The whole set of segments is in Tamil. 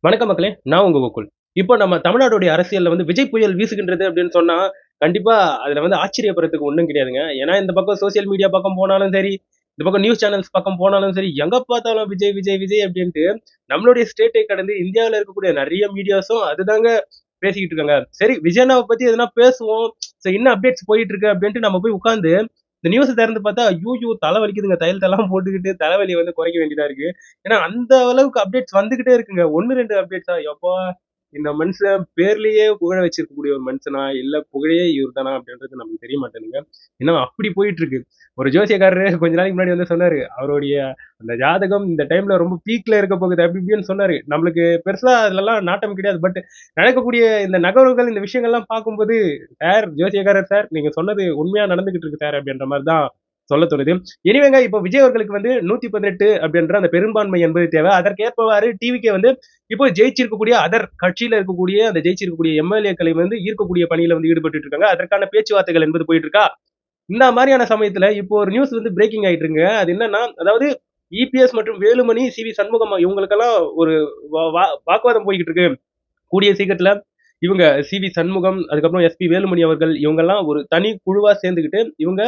வணக்கம் மக்களே, நான் உங்க கோகுல். இப்போ நம்ம தமிழ்நாடுடைய அரசியல்ல வந்து விஜய் புயல் வீசுகின்றது அப்படின்னு சொன்னா, கண்டிப்பா அதுல வந்து ஆச்சரியப்படுறதுக்கு ஒண்ணும் கிடையாதுங்க. ஏன்னா இந்த பக்கம் சோசியல் மீடியா பக்கம் போனாலும் சரி, இந்த பக்கம் நியூஸ் சேனல்ஸ் பக்கம் போனாலும் சரி, எங்க பார்த்தாலும் விஜய், விஜய், விஜய் அப்படின்ட்டு நம்மளுடைய ஸ்டேட்டை கடந்து இந்தியாவுல இருக்கக்கூடிய நெறைய மீடியாஸும் அதுதாங்க பேசிக்கிட்டு இருக்காங்க. சரி விஜய் அண்ணாவ பத்தி எதனா பேசுவோம். சரி என்ன அப்டேட்ஸ் போயிட்டு இருக்கு அப்படின்ட்டு நம்ம போய் உட்கார்ந்து இந்த நியூஸ் திறந்து பார்த்தா, ஐய்யய்யோ! தல வலிக்குதுங்க. தையல் போட்டுக்கிட்டு தலைவலிய வந்து குறைக்க வேண்டியதா இருக்கு. ஏன்னா, அந்த அளவுக்கு அப்டேட்ஸ் வந்துகிட்டே இருக்குங்க. 1, 2 அப்டேட்ஸா எப்பா! இந்த மனுஷன் பேர்லயே புகழ வச்சிருக்கக்கூடிய ஒரு மனுஷனா? இல்ல புகழே இவரு தானா? அப்படின்றது நமக்கு தெரிய மாட்டேங்குதுங்க. ஏன்னா, அப்படி போயிட்டு இருக்கு. ஒரு ஜோசியக்காரரு கொஞ்ச நாளைக்கு முன்னாடி வந்து சொன்னாரு. அவருடைய அந்த ஜாதகம் இந்த டைம்ல ரொம்ப பீக்ல இருக்க போகுது அப்படி இப்படின்னு சொன்னாரு. நம்மளுக்கு பெருசா அதுலலாம் நாட்டம் கிடையாது. பட் நடக்கக்கூடிய இந்த நகர்வுகள், இந்த விஷயங்கள்லாம் பார்க்கும்போது, "சார் ஜோசியக்காரர் சார், நீங்க சொன்னது உண்மையா நடந்துகிட்டு இருக்கு சார்" அப்படின்ற மாரி தான் சொல்ல தோணுது. எனிவேங்க இப்போ விஜய் அவர்களுக்கு வந்து 118 அப்படின்ற அந்த பெரும்பான்மை என்பது தேவை. அதற்கேற்பவாறு டிவிகே வந்து இப்போ ஜெயிச்சிருக்கக்கூடிய அதர் கட்சியில இருக்கக்கூடிய அந்த ஜெயிச்சிருக்கக்கூடிய எம்எல்ஏக்களை வந்து ஈர்க்கக்கூடிய பணியில வந்து ஈடுபட்டுட்டு இருக்காங்க. அதற்கான பேச்சுவார்த்தைகள் என்பது போயிட்டு இருக்கா? இந்த மாரியான சமயத்துல இப்போ ஒரு நியூஸ் வந்து பிரேக்கிங் ஆயிட்டு இருக்குங்க. அது என்னன்னா, அதாவது இபிஎஸ் மற்றும் வேலுமணி, சி.வி. சண்முகம் இவங்களுக்கெல்லாம் ஒரு வாக்குவாதம் போய்க்கிட்டு இருக்கு. கூடிய சீக்கிரத்துல இவங்க சி.வி. சண்முகம், அதுக்கப்புறம் எஸ்.பி. வேலுமணி அவர்கள் இவங்கெல்லாம் ஒரு தனி குழுவா சேர்ந்துகிட்டு இவங்க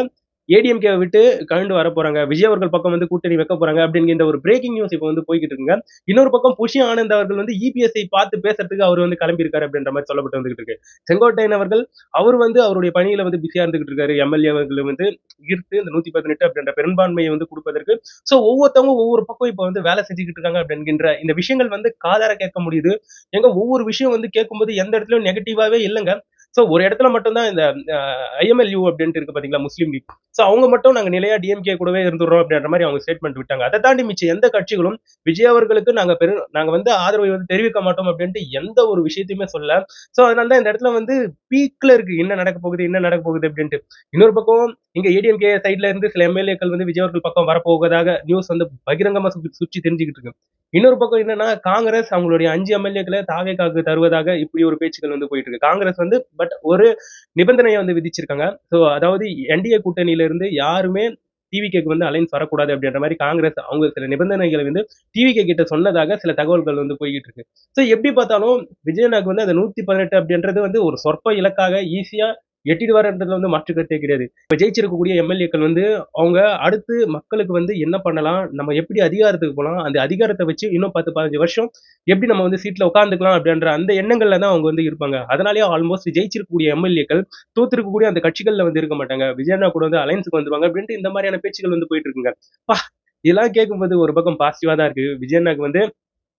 ஏடிஎம்கே விட்டு கழண்டு வர போறாங்க. விஜய் அவர்கள் பக்கம் வந்து கூட்டணி வைக்க போறாங்க அப்படிங்கிற ஒரு பிரேக்கிங் நியூஸ் இப்போ வந்து போய்க்கிட்டு இருக்குங்க. இன்னொரு பக்கம் புஷி ஆனந்த் அவர்கள் வந்து இபிஎஸ்ஐ பார்த்து பேசுறதுக்கு அவர் வந்து கிளம்பி இருக்காரு அப்படின்ற மாதிரி சொல்லப்பட்டு வந்துகிட்டு இருக்கு. செங்கோட்டையன் அவர்கள் அவர் வந்து அவருடைய பணியில வந்து பிஸியா இருந்துகிட்டு இருக்காரு. எம்எல்ஏ அவர்கள் வந்து ஈர்த்து இந்த 118 அப்படின்ற பெரும்பான்மையை வந்து கொடுப்பதற்கு. சோ ஒவ்வொருத்தவங்க ஒவ்வொரு பக்கம் இப்ப வந்து வேலை செஞ்சுக்கிட்டு இருக்காங்க அப்படிங்கிற இந்த விஷயங்கள் வந்து காதார கேட்க முடியுது. எங்க ஒவ்வொரு விஷயம் வந்து கேட்கும்போது எந்த இடத்துலயும் நெகட்டிவாவே இல்லங்க. சோ ஒரு இடத்துல மட்டும் தான் இந்த ஐஎம்எல்யூ அப்படின்ட்டு இருக்கு பாத்தீங்களா, முஸ்லீம் லீக். சோ அவங்க மட்டும் நாங்க நிலையா டிஎம்கே கூடவே இருந்துடுறோம் அப்படின்ற மாதிரி அவங்க ஸ்டேட்மெண்ட் விட்டாங்க. அதை தாண்டி மிச்ச எந்த கட்சிகளும் விஜய் அவர்களுக்கு நாங்க வந்து ஆதரவை வந்து தெரிவிக்க மாட்டோம் அப்படின்ட்டு எந்த ஒரு விஷயத்தையுமே சொல்ல. சோ அதனால தான் இந்த இடத்துல வந்து பீக்ல இருக்கு என்ன நடக்க போகுது என்ன நடக்க போகுது அப்படின்ட்டு. இன்னொரு பக்கம் இங்க ஏடிஎம்கே சைட்ல இருந்து சில எம்எல்ஏக்கள் வந்து விஜய் அவர்கள் பக்கம் வரப்போவதாக நியூஸ் வந்து பகிரங்கமா சுற்றி தெரிஞ்சுக்கிட்டு இருக்கு. இன்னொரு பக்கம் என்னன்னா, காங்கிரஸ் அவங்களுடைய 5 எம்எல்ஏக்களை தாவேகாவுக்கு தருவதாக இப்படி ஒரு பேச்சுக்கள் வந்து போயிட்டு இருக்கு. காங்கிரஸ் வந்து பட் ஒரு நிபந்தனையை வந்து விதிச்சிருக்காங்க. சோ அதாவது என்டிஏ கூட்டணியில இருந்து யாருமே டிவிகேக்கு வந்து அலைன்ஸ் வரக்கூடாது அப்படின்ற மாதிரி காங்கிரஸ் அவங்க சில நிபந்தனைகளை வந்து டிவிகே கிட்ட சொன்னதாக சில தகவல்கள் வந்து போய்கிட்டு இருக்கு. சோ எப்படி பார்த்தாலும் விஜயனாக்கு வந்து அந்த 118 அப்படின்றது வந்து ஒரு சொற்ப இலக்காக ஈஸியா எட்டிடுவார்ன்றதுல வந்து மாற்று கருத்தே கிடையாது. இப்ப ஜெயிச்சிருக்கக்கூடிய எம்எல்ஏக்கள் வந்து அவங்க அடுத்து மக்களுக்கு வந்து என்ன பண்ணலாம், நம்ம எப்படி அதிகாரத்துக்கு போலாம், அந்த அதிகாரத்தை வச்சு இன்னும் 10, 15 வருஷம் எப்படி நம்ம வந்து சீட்ல உட்கார்ந்துக்கலாம் அப்படின்ற அந்த எண்ணங்கள்ல தான் அவங்க வந்து இருப்பாங்க. அதனாலேயே ஆல்மோஸ்ட் ஜெயிச்சிருக்கக்கூடிய எம்எல்ஏக்கள் தோத்திருக்கக்கூடிய அந்த கட்சிகள்ல வந்து இருக்க மாட்டாங்க. விஜயண்ணா கூட வந்து அலைன்ஸுக்கு வந்துருவாங்க அப்படின்ட்டு இந்த மாதிரியான பேச்சுகள் வந்து போயிட்டு இருக்குங்க. அப்பா! இதெல்லாம் கேட்கும்போது ஒரு பக்கம் பாசிட்டிவா தான் இருக்கு. விஜயண்ணாக்கு வந்து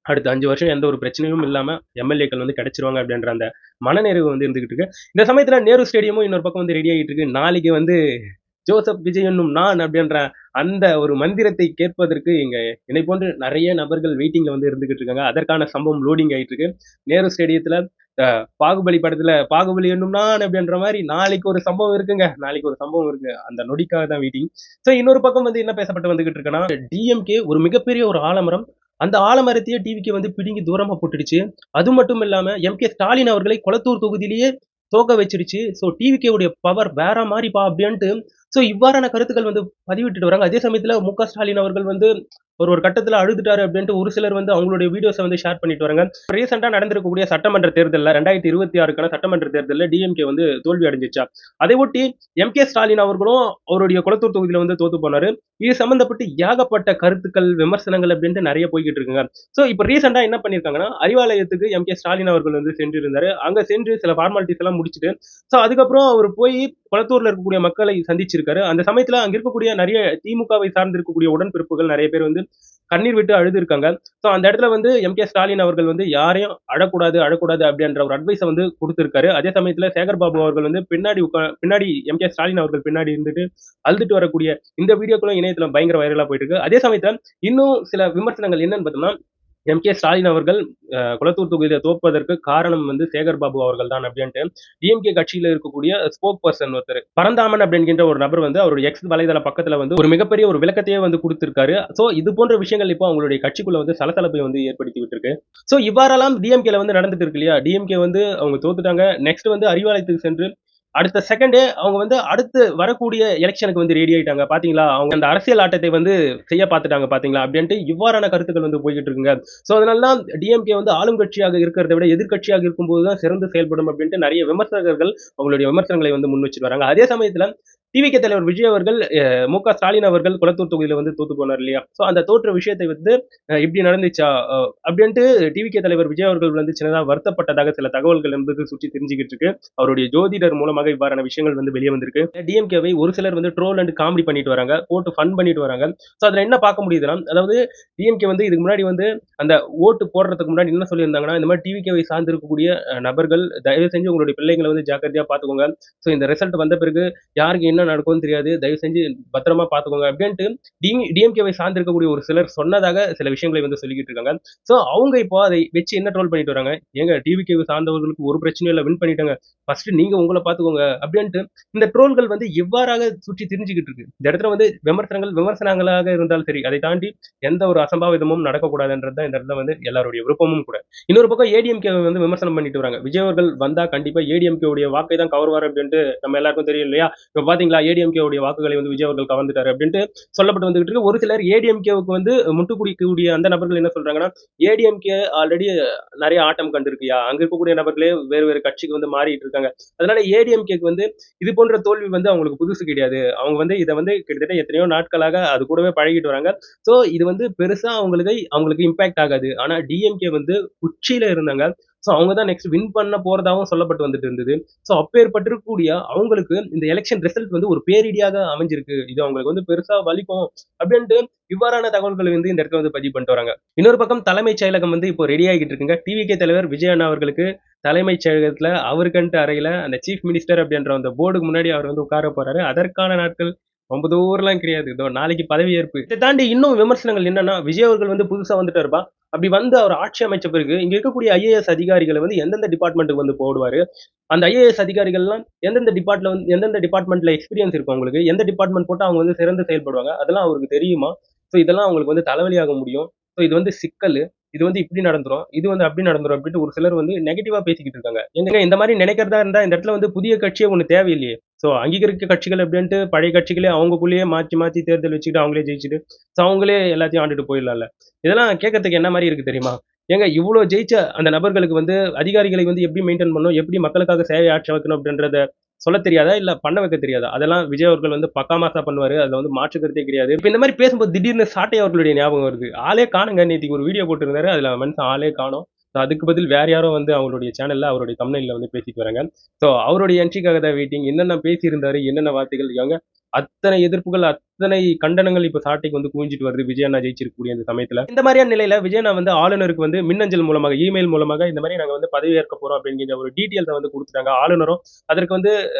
அடுத்த 5 வருஷம் எந்த ஒரு பிரச்சனையும் இல்லாம எம்எல்ஏக்கள் வந்து கிடைச்சிருவாங்க அப்படின்ற அந்த மனநிறைவு வந்து இருந்துகிட்டு இருக்கு. இந்த சமயத்துல நேரு ஸ்டேடியமும் இன்னொரு பக்கம் வந்து ரெடி ஆகிட்டு இருக்கு. நாளைக்கு வந்து ஜோசப் விஜய் என்னும் நான் அப்படின்ற அந்த ஒரு மந்திரத்தை கேட்பதற்கு இங்க என்னை போன்று நிறைய நபர்கள் வெயிட்டிங்ல வந்து இருந்துகிட்டு இருக்காங்க. அதற்கான சம்பவம் லோடிங் ஆயிட்டு இருக்கு. நேரு ஸ்டேடியத்துல பாகுபலி படத்துல பாகுபலி என்னும் நான் அப்படின்ற மாதிரி நாளைக்கு ஒரு சம்பவம் இருக்குங்க. நாளைக்கு ஒரு சம்பவம் இருக்கு. அந்த நொடிக்காக தான் வெயிட்டிங். சோ இன்னொரு பக்கம் வந்து என்ன பேசப்பட்டு வந்துகிட்டு இருக்குன்னா, டிஎம்கே ஒரு மிகப்பெரிய ஒரு ஆலமரம். அந்த ஆலமரத்தையே டிவிக்கு வந்து பிடுங்கி தூரமா போட்டுடுச்சு. அது மட்டும் இல்லாம எம்.கே. ஸ்டாலின் அவர்களை கொளத்தூர் தொகுதியிலேயே தோக்க வச்சிருச்சு. சோ டிவிகே உடைய பவர் வேற மாரிப்பா அப்படின்ட்டு சோ இவ்வாறான கருத்துக்கள் வந்து பதிவிட்டுட்டு வராங்க. அதே சமயத்துல மு.க. ஸ்டாலின் அவர்கள் வந்து ஒரு கட்டத்துல அழுதுட்டாரு அப்படின்ட்டு ஒரு சிலர் வந்து அவங்களுடைய வீடியோஸ வந்து ஷேர் பண்ணிட்டு வராங்க. ரீசென்ட்டா நடந்திருக்கக்கூடிய சட்டமன்ற தேர்தல்ல 2026க்கான சட்டமன்ற தேர்தல்ல டிஎம்கே வந்து தோல்வி அடைஞ்சிருச்சா. அதை ஒட்டி எம்.கே. ஸ்டாலின் அவர்களும் அவருடைய கொளத்தூர் தொகுதியில வந்து தோத்து போனாரு. இது சம்பந்தப்பட்டு ஏகப்பட்ட கருத்துக்கள், விமர்சனங்கள் அப்படின்ட்டு நெறைய போய்க்கிட்டு இருக்குங்க. சோ இப்ப ரீசென்ட்டா என்ன பண்ணியிருக்காங்கன்னா, அறிவாலயத்துக்கு எம்.கே. ஸ்டாலின் அவர்கள் வந்து சென்றிருந்தாரு. அங்க சென்று சில ஃபார்மாலிட்டீஸ் எல்லாம் முடிச்சுட்டு, சோ அதுக்கப்புறம் அவரு போய் கொளத்தூர்ல இருக்கக்கூடிய மக்களை சந்திச்சிருக்காரு. அந்த சமயத்துல அங்க இருக்கக்கூடிய நெறைய திமுகவை சார்ந்து இருக்கக்கூடிய உடன்பிறப்புகள் நெறைய பேர் வந்து கண்ணீர் விட்டு அழுதுருக்காங்க. சோ அந்த இடத்துல வந்து எம்.கே. ஸ்டாலின் அவர்கள் வந்து யாரையும் அழக்கூடாது, அழக்கூடாது அப்படின்ற ஒரு அட்வைஸ வந்து குடுத்திருக்காரு. அதே சமயத்துல சேகர் பாபு அவர்கள் வந்து பின்னாடி எம்.கே. ஸ்டாலின் அவர்கள் பின்னாடி இருந்துட்டு அழுதுட்டு வரக்கூடிய இந்த வீடியோக்களும் இணையத்துல பயங்கர வைரலா போயிட்டு இருக்கு. அதே சமயத்துல இன்னும் சில விமர்சனங்கள் என்னன்னு பார்த்தோம்னா, எம்.கே. ஸ்டாலின் அவர்கள் குளத்தூர் தொகுதியில தோற்பதற்கு காரணம் வந்து சேகர் பாபு அவர்கள் தான் அப்படின்ட்டு டிஎம்கே கட்சியில இருக்கக்கூடிய ஸ்போக் பர்சன் ஒருத்தர் பரந்தாமன் அப்படிங்கிற ஒரு நபர் வந்து அவருடைய எக்ஸ் வலைதள பக்கத்துல வந்து ஒரு மிகப்பெரிய ஒரு விளக்கத்தையே வந்து கொடுத்திருக்காரு. சோ இது போன்ற விஷயங்கள் இப்போ அவங்களுடைய கட்சிக்குள்ள வந்து சலசலப்பை வந்து ஏற்படுத்தி விட்டுருக்கு. சோ இவ்வாறெல்லாம் டிஎம்கேல வந்து நடந்துட்டு இருக்கு இல்லையா. டிஎம்கே வந்து அவங்க தோத்துட்டாங்க. நெக்ஸ்ட் வந்து அறிவாலயத்துக்கு சென்று அடுத்த செகண்டே அவங்க வந்து அடுத்து வரக்கூடிய எலெக்ஷனுக்கு வந்து ரெடி ஆயிட்டாங்க பாத்தீங்களா, அவங்க அந்த அரசியல் ஆட்டத்தை வந்து செய்ய பார்த்துட்டாங்க பாத்தீங்களா அப்படின்ட்டு இவ்வாறான கருத்துக்கள் வந்து போய்கிட்டு இருக்குங்க. சோ அதனால தான் டிஎம்கே வந்து ஆளும் கட்சியாக இருக்கிறதை விட எதிர்க்கட்சியாக இருக்கும்போது தான் சிறந்து செயல்படும் அப்படின்ட்டு நிறைய விமர்சகர்கள் அவங்களுடைய விமர்சனங்களை வந்து முன் வச்சுட்டு வராங்க. அதே சமயத்துல டிவிகே தலைவர் விஜய் அவர்கள் மு.க. ஸ்டாலின் அவர்கள் குளத்தூர் தொகுதியில வந்து தோத்து போனார் இல்லையா? சோ அந்த தோற்ற விஷயத்தை வந்து இப்படி நடந்துச்சா அப்படின்ட்டு டிவிகே தலைவர் விஜய் அவர்கள் வந்து சின்னதா வருத்தப்பட்டதாக சில தகவல்கள் என்பது சுற்றி தெரிஞ்சுக்கிட்டு இருக்கு. அவருடைய ஜோதிடர் மூலமாக இவ்வாறான விஷயங்கள் வந்து வெளியே வந்திருக்கு. டிஎம்கேவை ஒரு சிலர் வந்து ட்ரோல் அண்ட் காமெடி பண்ணிட்டு வராங்க, போட்டு ஃபன் பண்ணிட்டு வராங்க. சோ அதுல என்ன பார்க்க முடியுதுன்னா, அதாவது டிஎம்கே வந்து இதுக்கு முன்னாடி வந்து அந்த ஓட்டு போடுறதுக்கு முன்னாடி என்ன சொல்லியிருந்தாங்கன்னா, இந்த மாதிரி டிவிகேவை சார்ந்து இருக்கக்கூடிய நபர்கள் தயவு செஞ்சு உங்களுடைய பிள்ளைங்களை வந்து ஜாக்கிரதையா பார்த்துக்கோங்க. சோ இந்த ரிசல்ட் வந்த பிறகு யாருக்கு என்ன நடக்கும்னு தெரியாது, தயவு செஞ்சு பத்திரமா பார்த்துக்கோங்க அப்படின்ட்டு டிஎம்கேவை சார்ந்து இருக்கக்கூடிய ஒரு சிலர் சொன்னதாக சில விஷயங்களை வந்து சொல்லிக்கிட்டு இருக்காங்க. சோ அவங்க இப்போ அதை வச்சு என்ன ட்ரோல் பண்ணிட்டு வராங்க, ஏங்க டிவிகேவை சார்ந்தவர்களுக்கு ஒரு பிரச்சனையும் இல்ல, வின் பண்ணிட்டாங்க, ஃபர்ஸ்ட் நீங்க உங்களை பார்த்துக்கோங்க அப்படின்ட்டு இந்த ட்ரோல்கள் வந்து எவ்வாறாக சுற்றி திரிஞ்சுக்கிட்டு இருக்கு. இந்த இடத்துல வந்து விமர்சனங்கள் விமர்சனங்களாக இருந்தாலும் சரி, அதை தாண்டி எந்த ஒரு அசம்பாவிதமும் நடக்கக்கூடாதுன்றது தான் இந்த இடத்துல வந்து எல்லாருடைய விருப்பமும் கூட. இன்னொரு பக்கம் ஏடிஎம்கே வந்து விமர்சனம் பண்ணிட்டு வராங்க. விஜய் அவர்கள் வந்தா கண்டிப்பா ஏடிஎம்கே உடைய வாக்கை தான் கவர்வார் அப்படின்ட்டு நம்ம எல்லாருக்கும் தெரியும் இல்லையா? இப்ப பாத்தீங்களா ஏடிஎம்கே உடைய வாக்குகளை வந்து விஜய் அவர்கள் கவர்ந்துட்டாரு அப்படின்ட்டு சொல்லப்பட்டு வந்துகிட்டு இருக்கு. ஒரு சிலர் ஏடிஎம்கேவுக்கு வந்து முட்டுக்குடிக்கக்கூடிய அந்த நபர்கள் என்ன சொல்றாங்கன்னா, ஏடிஎம்கே ஆல்ரெடி நிறைய ஆட்டம் கண்டிருக்குயா, அங்க இருக்கக்கூடிய நபர்களே வேறு வேறு கட்சிக்கு வந்து மாறிட்டு இருக்காங்க. அதனால ஏடிஎம்கேக்கு வந்து இது போன்ற தோல்வி வந்து அவங்களுக்கு புதுசு கிடையாது. அவங்க வந்து இதை வந்து கிட்டத்தட்ட எத்தனையோ நாட்களாக அது கூடவே பழகிட்டு வராங்க. சோ இது வந்து பெருசா அவங்களுக்கு இம்பாக்ட் ஆகாது. ஆனா டிஎம்கே வந்து உச்சியில இருந்தாங்க. சோ அவங்க தான் நெக்ஸ்ட் வின் பண்ண போறதாவும் சொல்லப்பட்டு வந்துட்டு இருந்தது. சோ அப்பேற்பட்டிருக்கக்கூடிய அவங்களுக்கு இந்த எலெக்ஷன் ரிசல்ட் வந்து ஒரு பேரிடியாக அமைஞ்சிருக்கு. இது அவங்களுக்கு வந்து பெருசா வலிக்கும் அப்படின்ட்டு இவ்வாறான தகவல்களை வந்து இந்த இடத்துல வந்து பதிவு பண்ணிட்டு வராங்க. இன்னொரு பக்கம் தலைமைச் செயலகம் வந்து இப்போ ரெடி ஆகிட்டு இருக்குங்க. டிவிகே தலைவர் விஜய் அண்ணா அவர்களுக்கு தலைமைச் செயலகத்துல அவருக்குன்ட்டு அறையில அந்த சீஃப் மினிஸ்டர் அப்படின்ற அந்த போர்டுக்கு முன்னாடி அவர் வந்து உட்கார போறாரு. அதற்கான நாட்கள் ரொம்ப தூரம்லாம் கிடையாது. இதோ நாளைக்கு பதவியேற்பு. இதை தாண்டி இன்னும் விமர்சனங்கள் என்னன்னா, விஜய் அவர்கள் வந்து புதுசா வந்துட்டாருப்பா. அப்படி வந்து அவர் ஆட்சி அமைச்ச பிறகு இங்க இருக்கக்கூடிய ஐஏஎஸ் அதிகாரிகளை வந்து எந்தெந்த டிபார்ட்மெண்ட்டுக்கு வந்து போடுவாரு, அந்த ஐஏஎஸ் அதிகாரிகள்லாம் எந்தெந்த டிபார்ட்மெண்ட்ல எக்ஸ்பீரியன்ஸ் இருக்கும் அவங்களுக்கு, எந்த டிபார்ட்மெண்ட் போட்டா அவங்க வந்து சிறந்து செயல்படுவாங்க, அதெல்லாம் அவருக்கு தெரியுமா? ஸோ இதெல்லாம் அவங்களுக்கு வந்து தலைவலியாக முடியும். ஸோ இது வந்து சிக்கல். இது வந்து இப்படி நடந்துரும், இது வந்து அப்படி நடந்துரும் அப்படின்ட்டு ஒரு சிலர் வந்து நெகட்டிவா பேசிக்கிட்டு இருக்காங்க. ஏங்க இந்த மாதிரி நினைக்கிறதா இருந்தா இந்த இடத்துல வந்து புதிய கட்சியே ஒண்ணு தேவையில்லையே. சோ அங்கீகரிக்க கட்சிகள் அப்படின்ட்டு பழைய கட்சிகளே அவங்களுக்குள்ளேயே மாத்தி மாத்தி தேர்தல் வச்சுக்கிட்டு அவங்களே ஜெயிச்சுட்டு சோ அவங்களே எல்லாத்தையும் ஆண்டுட்டு போயிடலாம்ல. இதெல்லாம் கேட்கறதுக்கு என்ன மாதிரி இருக்கு தெரியுமா? ஏங்க இவ்ளோ ஜெயிச்ச அந்த நபர்களுக்கு வந்து அதிகாரிகளை வந்து எப்படி மெயின்டைன் பண்ணணும், எப்படி மக்களுக்காக சேவை ஆற்ற வைக்கணும் அப்படின்றத சொல்ல தெரியாதா? இல்ல பண்ண வைக்க தெரியாதா? அதெல்லாம் விஜய் அவர்கள் வந்து பக்கா மாசா பண்ணுவாரு. அதுல வந்து மாற்று கருத்தே கிடையாது. இப்ப இந்த மாரி பேசும்போது திடீர்னு சாட்டை அவர்களுடைய ஞாபகம் வருது. ஆளே காணோங்க. நேத்திக்கு ஒரு வீடியோ போட்டிருந்தாரு. அதுல மனுஷன் ஆளே காணோம். அதுக்கு பதில் வேற யாரோ வந்து அவங்களுடைய சேனல்ல அவருடைய தம்ப்நெயில்ல வந்து பேசிட்டு வராங்க. சோ அவருடைய என்ட்ரிக்காக தான் வெயிட்டிங். என்னென்ன பேசியிருந்தாரு, என்னென்ன வார்த்தைகள் ஏங்க அத்தனை எதிர்ப்புகள், அத்தனை கண்டனங்கள் இப்ப சாட்டைக்கு வந்து குவிஞ்சிட்டு வருது. விஜய் அண்ணா ஜெயிச்சிருக்கக்கூடிய இந்த சமயத்துல. இந்த மாதிரியான நிலையில விஜய் அண்ணா வந்து ஆளுநருக்கு வந்து மின்னஞ்சல் மூலமாக, இமெயில் மூலமாக இந்த மாதிரி நாங்க வந்து பதவி ஏற்க போறோம் அப்படிங்கிற ஒரு டீட்டெயில்ஸ வந்து குடுத்துட்டாங்க. ஆளுநரும் அதற்கு வந்து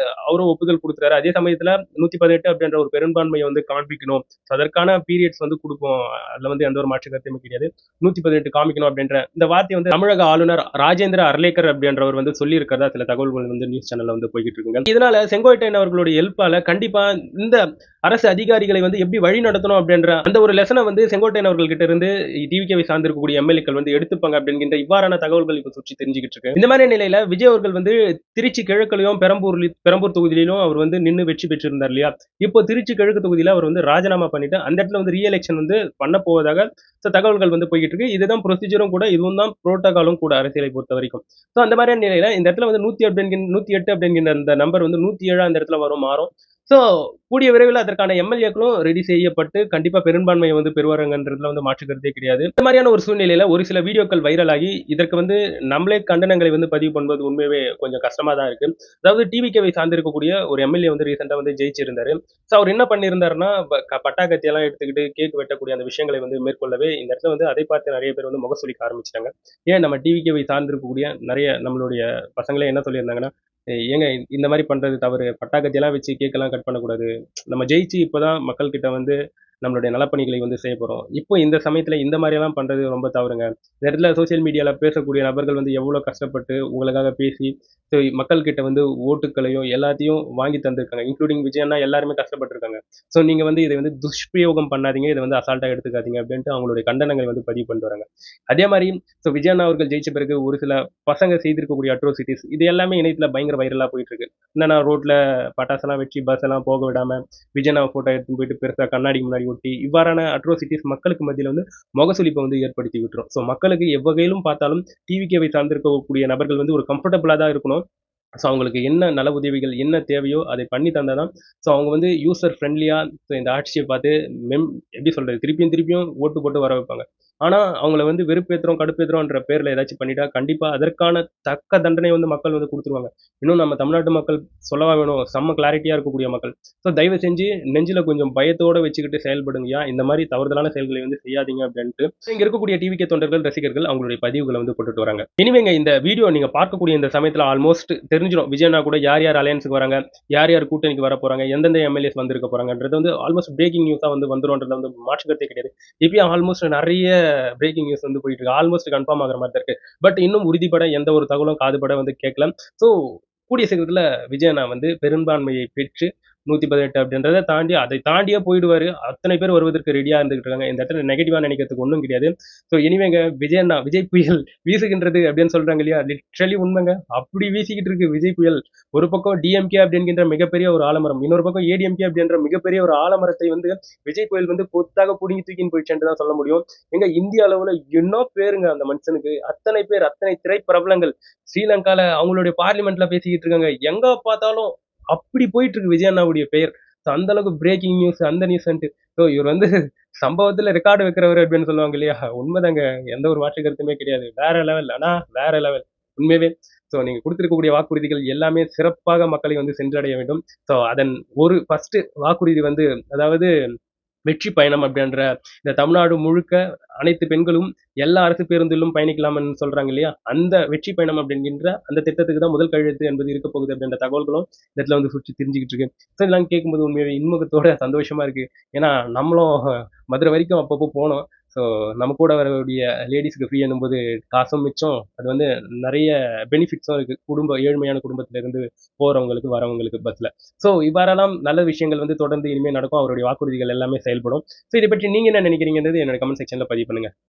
அவரும் ஒப்புதல் குடுத்துட்டாரு. அதே சமயத்துல 118 அப்படின்ற ஒரு பெரும்பான்மையை வந்து காண்பிக்கணும். அதற்கான பீரியட்ஸ் வந்து குடுப்போம். அதுல வந்து எந்த ஒரு மாற்று கருத்துமே கிடையாது. 118 காமிக்கணும் அப்படின்ற இந்த வார்த்தை வந்து தமிழக ஆளுநர் ராஜேந்திர அர்லேக்கர் அப்படின்றவர் வந்து சொல்லி இருக்கிறதா சில தகவல்கள் வந்து நியூஸ் சேனல்ல வந்து போய்கிட்டு இருக்குங்க. இதனால செங்கோட்டையன் அவர்களுடைய ஹெல்ப்பால கண்டிப்பா இந்த அரசு அதிகாரிகளை வந்து எப்படி வழி நடத்தணும் அப்படின்ற அந்த ஒரு லெசனை வந்து செங்கோட்டையன் அவர்கள் கிட்ட இருந்து டிவிகேவை சார்ந்திருக்கக்கூடிய எம்எல்ஏக்கள் வந்து எடுத்துப்பாங்க அப்படிங்கிற இவ்வாறான தகவல்கள் இப்ப சுற்றி தெரிஞ்சுக்கிட்டு இருக்கு. இந்த மாதிரி நிலையில விஜய் அவர்கள் வந்து திருச்சி கிழக்குலயும் பெரம்பூர் தொகுதியிலும் அவர் வந்து நின்று வெற்றி பெற்றிருந்தார் இல்லையா? இப்போ திருச்சி கிழக்கு தொகுதியில அவர் வந்து ராஜினாமா பண்ணிட்டு அந்த இடத்துல வந்து ரீஎலெக்ஷன் வந்து பண்ண போவதாக தகவல்கள் வந்து போய்கிட்டு இருக்கு. இதுதான் ப்ரொசீஜரும் கூட, இதுவும் தான் புரோட்டோகாலும் கூட அரசியலை பொறுத்த வரைக்கும். ஸோ அந்த மாதிரியான நிலையில இந்த இடத்துல வந்து 108 அப்படிங்கிற அந்த நம்பர் வந்து 107 அந்த இடத்துல வரும் மாறும். ஸோ கூடிய விரைவில் அதற்கான எம்எல்ஏக்களும் ரெடி செய்யப்பட்டு கண்டிப்பா பெரும்பான்மையை வந்து பெறுவாருங்கன்றதுல வந்து மாற்று கருத்தே கிடையாது. இந்த மாதிரியான ஒரு சூழ்நிலையில ஒரு சில வீடியோக்கள் வைரல் ஆகி இதற்கு வந்து நம்மளே கண்டனங்களை வந்து பதிவு பண்ணுவது உண்மையாவே கொஞ்சம் கஷ்டமா தான் இருக்கு. அதாவது டிவிகேவை சார்ந்திருக்கக்கூடிய ஒரு எம்எல்ஏ வந்து ரீசெண்டா வந்து ஜெயிச்சிருந்தாரு. ஸோ அவர் என்ன பண்ணியிருந்தாருன்னா பட்டாக்கத்தி எல்லாம் எடுத்துக்கிட்டு கேக் வெட்டக்கூடிய அந்த விஷயங்களை வந்து மேற்கொள்ளவே இந்த இடத்துல வந்து அதை பார்த்து நிறைய பேர் வந்து முகசுளிக்க ஆரம்பிச்சிட்டாங்க. ஏன் நம்ம டிவிகேவை சார்ந்திருக்கக்கூடிய நிறைய நம்மளுடைய பசங்களே என்ன சொல்லியிருந்தாங்கன்னா, ஏங்க இந்த மாதிரி பண்றது தவறு. பட்டாக்கத்தி எல்லாம் வச்சு கேக் எல்லாம் கட் பண்ணக்கூடாது. நம்ம ஜெயிச்சு இப்பதான் மக்கள் கிட்ட வந்து நம்மளுடைய நலப்பணிகளை வந்து செய்ய போறோம். இப்போ இந்த சமயத்துல இந்த மாதிரியெல்லாம் பண்றது ரொம்ப தவறுங்க. இந்த இடத்துல சோசியல் மீடியால பேசக்கூடிய நபர்கள் வந்து எவ்வளோ கஷ்டப்பட்டு உங்களுக்காக பேசி, ஸோ மக்கள் கிட்ட வந்து ஓட்டுக்களையும் எல்லாத்தையும் வாங்கி தந்திருக்காங்க. இன்க்ளூடிங் விஜய் அண்ணா எல்லாருமே கஷ்டப்பட்டுருக்காங்க. ஸோ நீங்க வந்து இதை வந்து துஷ்பிரயோகம் பண்ணாதீங்க. இதை வந்து அசால்ட்டா எடுத்துக்காதீங்க அப்படின்ட்டு அவங்களுடைய கண்டனங்களை வந்து பதிவு பண்ணிட்டு வராங்க. அதே மாரி ஸோ விஜய் அண்ணா அவர்கள் ஜெயிச்ச பிறகு ஒரு சில பசங்க செய்திருக்கக்கூடிய அட்ரோசிட்டிஸ் இது எல்லாமே இணையத்துல பயங்கர வைரலா போயிட்டு இருக்கு. என்னன்னா ரோட்ல பட்டாசெல்லாம் வச்சு பஸ் எல்லாம் போக விடாம விஜய் அண்ணா போட்டோ எடுத்துன்னு போயிட்டு பெருசா கண்ணாடிக்கு முன்னாடி ஒட்டி இவ்வாறான அட்ரோசிட்டிஸ் மக்களுக்கு மத்தியில வந்து முகசுளிப்பை வந்து ஏற்படுத்தி விட்டுரும். ஸோ மக்களுக்கு எவ்வகையிலும் பார்த்தாலும் டிவிகேவை சார்ந்திருக்கக்கூடிய நபர்கள் வந்து ஒரு கம்ஃபர்டபுளா தான் இருக்கணும். ஸோ அவங்களுக்கு என்ன நல உதவிகள் என்ன தேவையோ அதை பண்ணி தந்தா தான் ஸோ அவங்க வந்து யூசர் ஃப்ரெண்ட்லியா ஸோ இந்த ஆட்சியை பார்த்து எப்படி சொல்றது திருப்பியும் திருப்பியும் ஓட்டு போட்டு வர வைப்பாங்க. ஆனா அவங்கள வந்து வெறுப்பேத்துறோம் கடுப்பேத்துறோம்ன்ற பேர்ல ஏதாச்சும் பண்ணிட்டா கண்டிப்பா அதற்கான தக்க தண்டனை வந்து மக்கள் வந்து கொடுத்துருவாங்க. இன்னும் நம்ம தமிழ்நாட்டு மக்கள் சொல்லவா வேணும், செம்ம கிளாரிட்டியா இருக்கக்கூடிய மக்கள். ஸோ தயவு செஞ்சு நெஞ்சில கொஞ்சம் பயத்தோட வச்சுக்கிட்டு செயல்படுங்கயா, இந்த மாதிரி தவறுதலான செயல்களை வந்து செய்யாதீங்க அப்படின்ட்டு இங்க இருக்கக்கூடிய டிவிகே தொண்டர்கள் ரசிகர்கள் அவங்களுடைய பதிவுகளை வந்து போட்டுட்டு வராங்க. இனிமேங்க இந்த வீடியோ நீங்க பார்க்கக்கூடிய இந்த சமயத்துல ஆல்மோஸ்ட் தெரிஞ்சிடும் விஜயண்ணா கூட யார் யார் அலையன்ஸுக்கு வராங்க, யார் யார் கூட்டணிக்கு வர போறாங்க, எந்தெந்த எம்எல்ஏஸ் வந்திருக்க போறாங்கன்றது வந்து ஆல்மோஸ்ட் பிரேக்கிங் நியூஸா வந்து வந்துரும்ன்றது வந்து மாற்று கருத்தே கிடையாது. இப்பயும் ஆல்மோஸ்ட் நிறைய பிரேக்கிங் நியூஸ் வந்து போயிட்டு இருக்கு. ஆல்மோஸ்ட் கன்ஃபார்ம் ஆகிற மாதிரி தான் இருக்கு. பட் இன்னும் உறுதிப்பட எந்த ஒரு தகவலும் காதுபட வந்து கேட்கல. ஸோ கூடிய சீக்கிரத்துல விஜய் அண்ணா வந்து பெரும்பான்மையை பெற்று 118 அப்படின்றத தாண்டி அதை தாண்டியே போயிடுவாரு. அத்தனை பேர் வருவதற்கு ரெடியா இருந்துகிட்டு இருக்காங்க. இந்த இடத்துல நெகட்டிவா நினைக்கிறதுக்கு ஒன்றும் கிடையாது. ஸோ இனிமேங்க விஜய் அண்ணா விஜய் புயல் வீசுகின்றது அப்படின்னு சொல்றாங்க இல்லையா, லிட்ரலி உண்மைங்க. அப்படி வீசிக்கிட்டு இருக்கு விஜய் புயல். ஒரு பக்கம் டிஎம்கே அப்படிங்கிற மிகப்பெரிய ஒரு ஆலமரம், இன்னொரு பக்கம் ஏடிஎம்கே அப்படின்ற மிகப்பெரிய ஒரு ஆலமரத்தை வந்து விஜய் புயல் வந்து கொத்தாக புடுங்கி தூக்கின்னு போயிடுச்சுன்னு தான் சொல்ல முடியும். எங்க இந்திய அளவுல என்ன பேருங்க அந்த மனுஷனுக்கு, அத்தனை பேர் அத்தனை திரைப்பிரபலங்கள் ஸ்ரீலங்கால அவங்களுடைய பார்லிமெண்ட்ல பேசிக்கிட்டு இருக்காங்க. எங்க பார்த்தாலும் அப்படி போயிட்டு இருக்கு விஜய் அண்ணாவுடைய பெயர். ஸோ அந்த அளவுக்கு பிரேக்கிங் நியூஸ் அந்த நியூஸ்ன்ட்டு. ஸோ இவர் வந்து சம்பவத்துல ரெக்கார்டு வைக்கிறவர் அப்படின்னு சொல்லுவாங்க இல்லையா, உண்மைதாங்க. எந்த ஒரு மாற்று கருத்துமே கிடையாது. வேற லெவல், ஆனா வேற லெவல் உண்மையவே. ஸோ நீங்க கொடுத்திருக்கக்கூடிய வாக்குறுதிகள் எல்லாமே சிறப்பாக மக்களை வந்து சென்றடைய வேண்டும். ஸோ அதன் ஒரு ஃபர்ஸ்ட் வாக்குறுதி வந்து அதாவது வெற்றி பயணம் அப்படின்ற இந்த தமிழ்நாடு முழுக்க அனைத்து பெண்களும் எல்லா அரசு பேருந்திலும் பயணிக்கலாம்னு சொல்றாங்க இல்லையா, அந்த வெற்றி பயணம் அப்படிங்கின்ற அந்த திட்டத்துக்கு தான் முதல் கையெழுத்து என்பது இருக்க போகுது அப்படின்ற தகவல்களும் இந்த இடத்துல வந்து சுற்றி தெரிஞ்சுக்கிட்டு இருக்கு. ஸோ இதெல்லாம் கேட்கும்போது உண்மையாவே இன்முகத்தோட சந்தோஷமா இருக்கு. ஏன்னா நம்மளும் மதுரை வரைக்கும் அப்பப்போ போனோம். ஸோ நம்ம கூட வரக்கூடிய லேடிஸ்க்கு ஃப்ரீ என்னும்போது காசும் மிச்சம், அது வந்து நிறைய பெனிஃபிட்ஸும் இருக்கு. ஏழ்மையான குடும்பத்துல இருந்து போறவங்களுக்கு வரவங்களுக்கு பஸ்ல. ஸோ இவ்வாறெல்லாம் நல்ல விஷயங்கள் வந்து தொடர்ந்து இனிமேல் நடக்கும். அவருடைய வாக்குறுதிகள் எல்லாமே செயல்படும். ஸோ இதை பற்றி நீங்க என்ன நினைக்கிறீங்கன்றது என்னோட கமெண்ட் செக்ஷன்ல பதிவு பண்ணுங்க.